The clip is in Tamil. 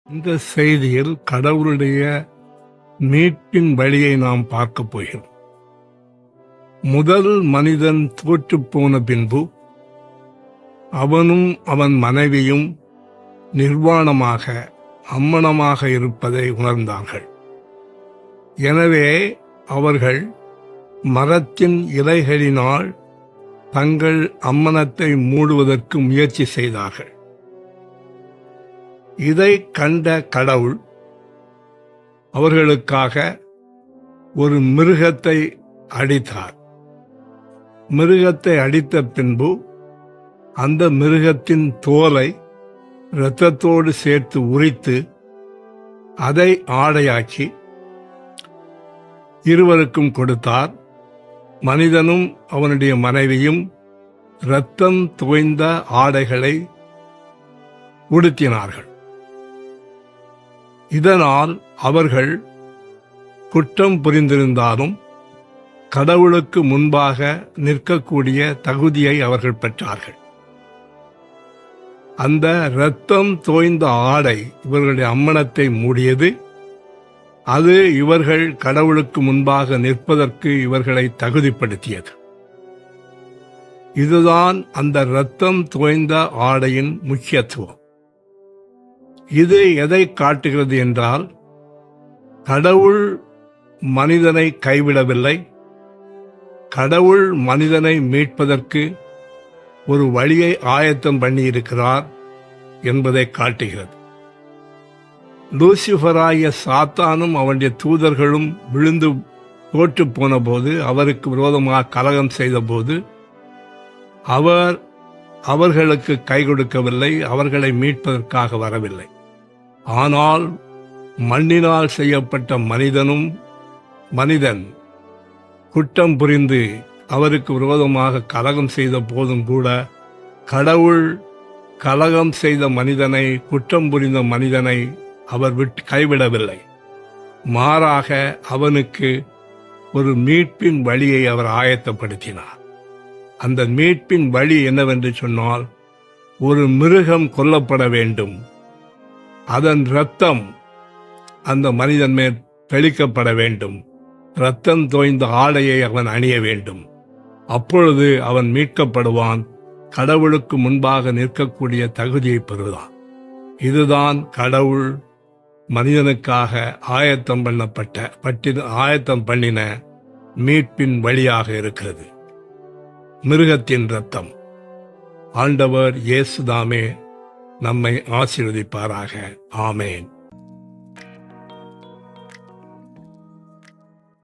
இந்த செய்தியில் கடவுளுடைய மீட்பின் வழியை நாம் பார்க்க போகிறோம். முதல் மனிதன் தோற்றுப் போன பின்பு அவனும் அவன் மனைவியும் நிர்வாணமாக அம்மணமாக இருப்பதை உணர்ந்தார்கள். எனவே அவர்கள் மரத்தின் இலைகளினால் தங்கள் அம்மணத்தை மூடுவதற்கு முயற்சி செய்தார்கள். இதை கண்ட கடவுள் அவர்களுக்காக ஒரு மிருகத்தை அடித்தார். மிருகத்தை அடித்த பின்பு அந்த மிருகத்தின் தோலை இரத்தத்தோடு சேர்த்து உரித்து அதை ஆடையாக்கி இருவருக்கும் கொடுத்தார். மனிதனும் அவனுடைய மனைவியும் இரத்தம் தோய்ந்த ஆடைகளை உடுத்தினார்கள். இதனால் அவர்கள் குற்றம் புரிந்திருந்தாலும் கடவுளுக்கு முன்பாக நிற்கக்கூடிய தகுதியை அவர்கள் பெற்றார்கள். அந்த இரத்தம் தோய்ந்த ஆடை இவர்களுடைய அம்மணத்தை மூடியது. அது இவர்கள் கடவுளுக்கு முன்பாக நிற்பதற்கு இவர்களை தகுதிப்படுத்தியது. இதுதான் அந்த இரத்தம் தோய்ந்த ஆடையின் முக்கியத்துவம். இது எதை காட்டுகிறது என்றால், கடவுள் மனிதனை கைவிடவில்லை. கடவுள் மனிதனை மீட்பதற்கு ஒரு வழியை ஆயத்தம் பண்ணியிருக்கிறார் என்பதை காட்டுகிறது. லூசிஃபராகிய சாத்தானும் அவனுடைய தூதர்களும் விழுந்து தோற்று போன போது, அவருக்கு விரோதமாக கலகம் செய்த போது அவர் அவர்களுக்கு கை கொடுக்கவில்லை, அவர்களை மீட்பதற்காக வரவில்லை. ஆனால் மண்ணினால் செய்யப்பட்ட மனிதன் குற்றம் புரிந்து அவருக்கு விரோதமாக கலகம் செய்த போதும் கூட கடவுள் கலகம் செய்த மனிதனை, குற்றம் புரிந்த மனிதனை அவர் கைவிடவில்லை. மாறாக அவனுக்கு ஒரு மீட்பின் வழியை அவர் ஆயத்தப்படுத்தினார். அந்த மீட்பின் வழி என்னவென்று சொன்னால், ஒரு மிருகம் கொல்லப்பட வேண்டும், அதன் இரத்தம் அந்த மனிதன் மேல் தெளிக்கப்பட வேண்டும், இரத்தம் தோய்ந்த ஆடையை அவன் அணிய வேண்டும். அப்பொழுது அவன் மீட்கப்படுவான், கடவுளுக்கு முன்பாக நிற்கக்கூடிய தகுதியை பெறுவான். இதுதான் கடவுள் மனிதனுக்காக ஆயத்தம் பண்ணின மீட்பின் வழியாக இருக்கிறது. மிருகத்தின் இரத்தம். ஆண்டவர் இயேசுதாமே நம்மை ஆசீர்வதிப்பாராக. ஆமேன்.